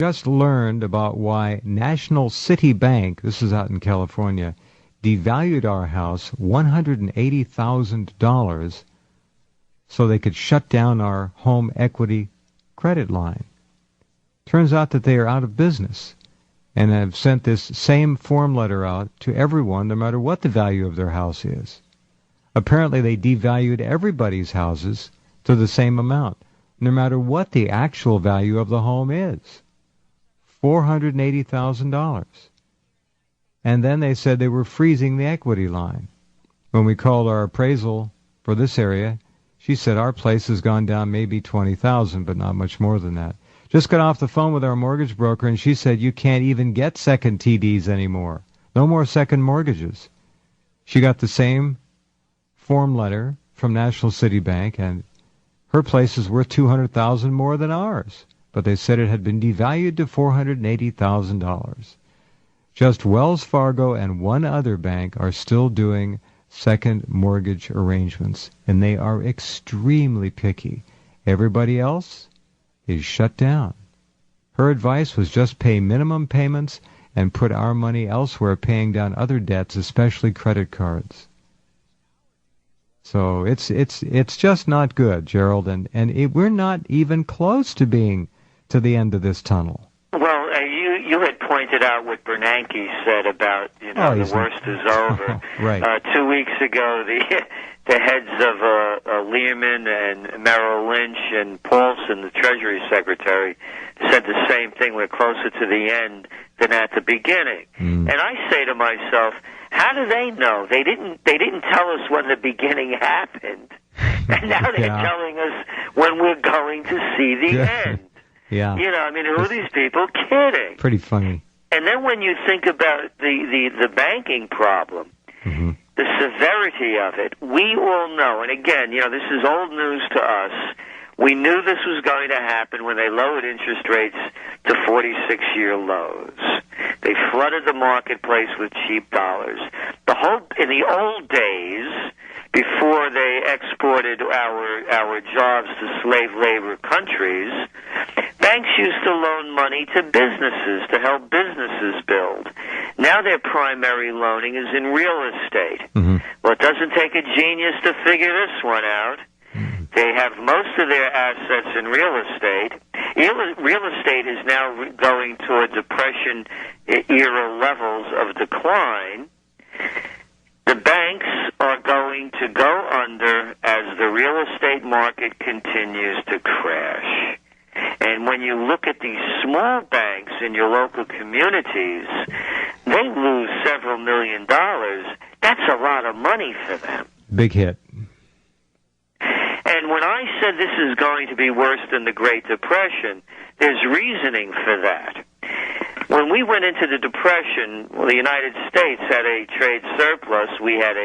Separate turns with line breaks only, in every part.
Just learned about why National City Bank, this is out in California, devalued our house $180,000 so they could shut down our home equity credit line. Turns out that they are out of business and have sent this same form letter out to everyone, no matter what the value of their house is. Apparently they devalued everybody's houses to the same amount, no matter what the actual value of the home is. $480,000. And then they said they were freezing the equity line. When we called our appraisal for this area, she said our place has gone down maybe $20,000, but not much more than that. Just got off the phone with our mortgage broker, and she said you can't even get second TDs anymore. No more second mortgages. She got the same form letter from National City Bank, and her place is worth $200,000 more than ours. But they said it had been devalued to $480,000. Just Wells Fargo and one other bank are still doing second mortgage arrangements, and they are extremely picky. Everybody else is shut down. Her advice was just pay minimum payments and put our money elsewhere, paying down other debts, especially credit cards. So it's just not good, Gerald, and we're not even close to being to the end of this tunnel.
Well, you had pointed out what Bernanke said about the worst is over.
Right.
2 weeks ago, the heads of Lehman and Merrill Lynch and Paulson, the Treasury Secretary, said the same thing. We're closer to the end than at the beginning. And I say to myself, how do they know? They didn't tell us when the beginning happened, and now they're telling us when we're going to see the end.
Yeah.
Who are these people kidding?
Pretty funny.
And then when you think about the banking problem, the severity of it, we all know, and again, this is old news to us. We knew this was going to happen when they lowered interest rates to 46-year lows. They flooded the marketplace with cheap dollars. In the old days, before they exported our jobs to slave labor countries, banks used to loan money to businesses to help businesses build. Now their primary loaning is in real estate. Well, it doesn't take a genius to figure this one out. They have most of their assets in real estate. Real estate is now going toward Depression-era levels of decline. The banks are going to go under as the real estate market continues to crash. And when you look at these small banks in your local communities, they lose several $1 million. That's a lot of money for them.
Big hit.
And when I said this is going to be worse than the Great Depression, there's reasoning for that. When we went into the Depression, the United States had a trade surplus. We had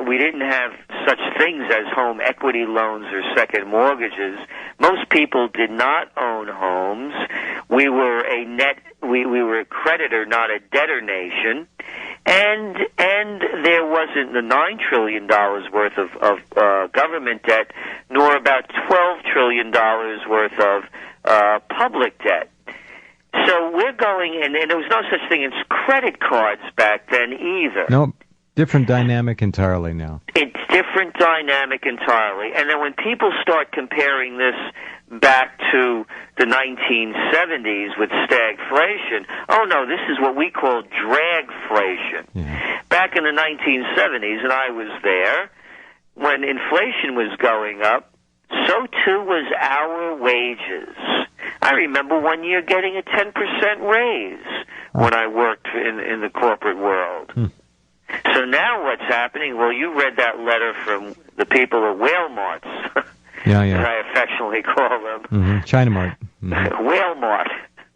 we didn't have such things as home equity loans or second mortgages. Most people did not own homes. We were we were a creditor, not a debtor nation. And there wasn't the $9 trillion worth of government debt, nor about $12 trillion worth of public debt. So we're going, and there was no such thing as credit cards back then either.
Nope. Different dynamic entirely now.
It's different dynamic entirely. And then when people start comparing this back to the 1970s with stagflation, oh no, this is what we call dragflation. Yeah. Back in the 1970s, and I was there, when inflation was going up, so too was our wages. I remember one year getting a 10% raise when I worked in the corporate world. So now what's happening? Well, you read that letter from the people at Whale Marts, as I affectionately call them.
China Mart.
Whale Mart.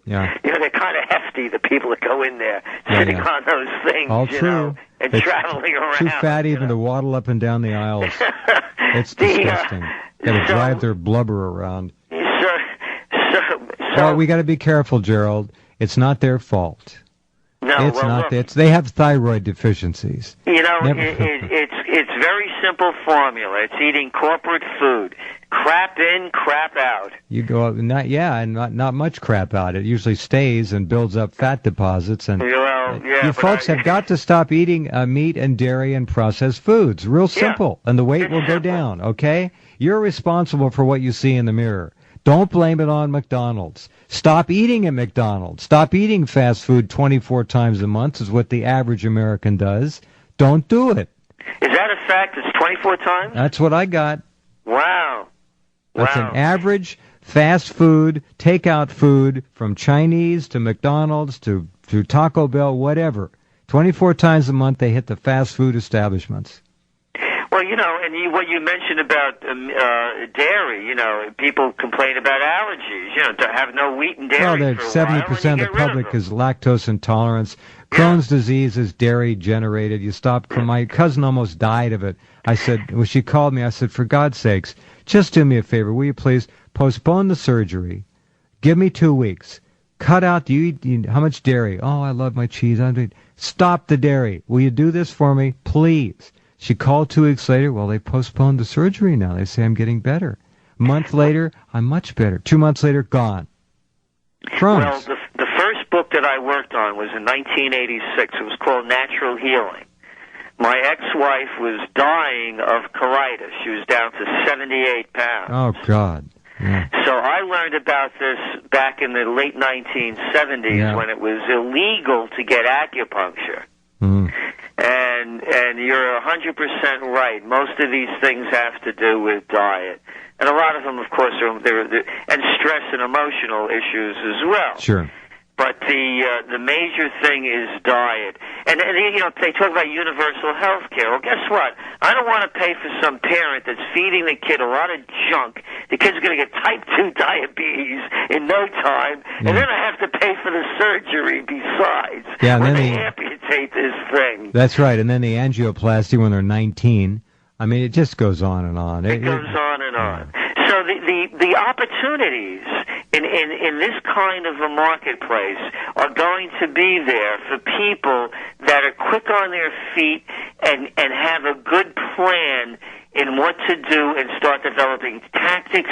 Yeah.
They're kind of hefty, the people that go in there, sitting on those things,
all true.
And traveling around.
Too fat even to waddle up and down the aisles. It's disgusting. Got to drive their blubber around. Well, we got to be careful, Gerald. It's not their fault.
No,
it's not. They have thyroid deficiencies.
It's very simple formula. It's eating corporate food. crap in, crap out.
You go, and not much crap out. It usually stays and builds up fat deposits. And you folks have got to stop eating meat and dairy and processed foods. Real simple. And the weight will go down, okay? You're responsible for what you see in the mirror. Don't blame it on McDonald's. Stop eating at McDonald's. Stop eating fast food 24 times a month is what the average American does. Don't do it.
Is that a fact? It's 24 times?
That's what I got.
Wow.
That's an average fast food, takeout food from Chinese to McDonald's to Taco Bell, whatever. 24 times a month they hit the fast food establishments.
Well, and what you mentioned about dairy, people complain about allergies, to have no wheat and dairy.
Well, 70% of the public is lactose intolerance. Crohn's disease is dairy generated. You stop. My cousin almost died of it. I said, when she called me, I said, for God's sakes, just do me a favor. Will you please postpone the surgery? Give me 2 weeks. Cut out, how much dairy? Oh, I love my cheese. Stop the dairy. Will you do this for me? Please. She called 2 weeks later. Well, they postponed the surgery now. They say I'm getting better. A month later, I'm much better. 2 months later, gone. Crohn's.
Well, the first book that I worked on was in 1986. It was called Natural Healing. My ex-wife was dying of colitis. She was down to 78 pounds.
Oh, God. Yeah.
So I learned about this back in the late 1970s when it was illegal to get acupuncture.
Mm.
And you're 100% right. Most of these things have to do with diet. And a lot of them, of course, are and stress and emotional issues as well.
Sure.
But the major thing is diet. And they talk about universal health care. Well, guess what? I don't want to pay for some parent that's feeding the kid a lot of junk. The kid's going to get type 2 diabetes in no time, and then I have to pay for the surgery besides.
Yeah, and
when
then
they amputate this thing.
That's right, and then the angioplasty when they're 19. I mean, it just goes on and on.
It goes on and on. So the opportunities in this kind of a marketplace are going to be there for people that are quick on their feet and have a good plan in what to do and start developing tactics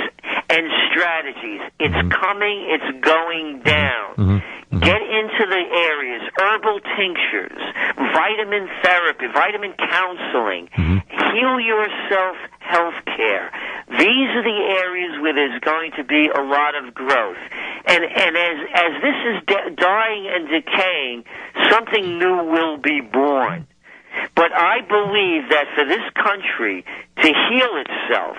and strategies. It's coming. It's going down. Get into the areas, herbal tinctures, vitamin therapy, vitamin counseling, heal yourself health care. These are the areas where there's going to be a lot of growth. And as this is dying and decaying, something new will be born. But I believe that for this country to heal itself,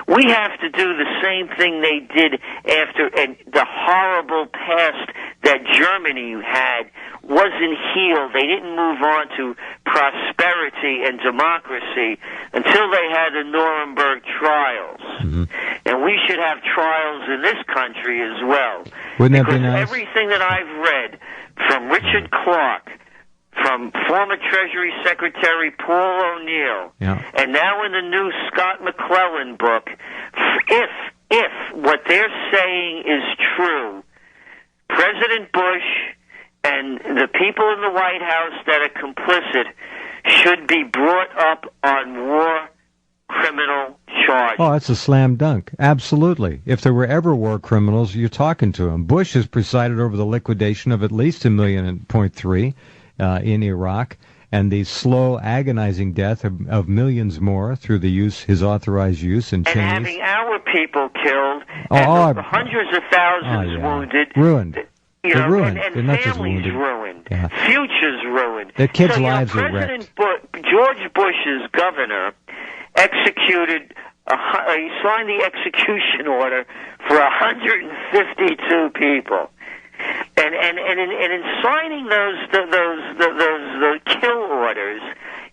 we have to do the same thing they did after the horrible past that Germany had wasn't healed. They didn't move on to prosperity and democracy until they had the Nuremberg trials. And we should have trials in this country as well.
Wouldn't that be nice?
Everything that I've read from Richard Clark, from former Treasury Secretary Paul O'Neill, and now in the new Scott McClellan book, if what they're saying is true, President Bush and the people in the White House that are complicit should be brought up on war criminal charges.
Oh, that's a slam dunk. Absolutely. If there were ever war criminals, you're talking to them. Bush has presided over the liquidation of at least 1.3 million in Iraq, and the slow, agonizing death of millions more through his authorized use in chains.
And having our people killed, and hundreds of thousands wounded.
Ruined.
They're
ruined.
And
They're not just
families
wounded.
ruined. Futures ruined.
Their kids' lives are
President
wrecked.
George Bush's governor executed, he signed the execution order for 152 people. And in signing those kill orders,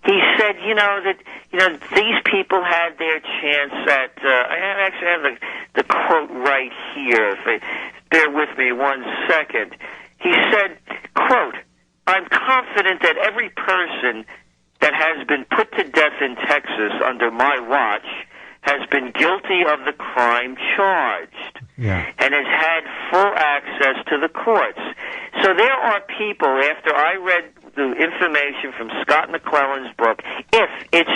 he said, that these people had their chance at. I actually have the quote right here. Bear with me 1 second. He said, quote, "I'm confident that every person that has been put to death in Texas under my watch has been guilty of the crime charged and has had full access to the courts." So there are people, after I read the information from Scott McClellan's book, if it's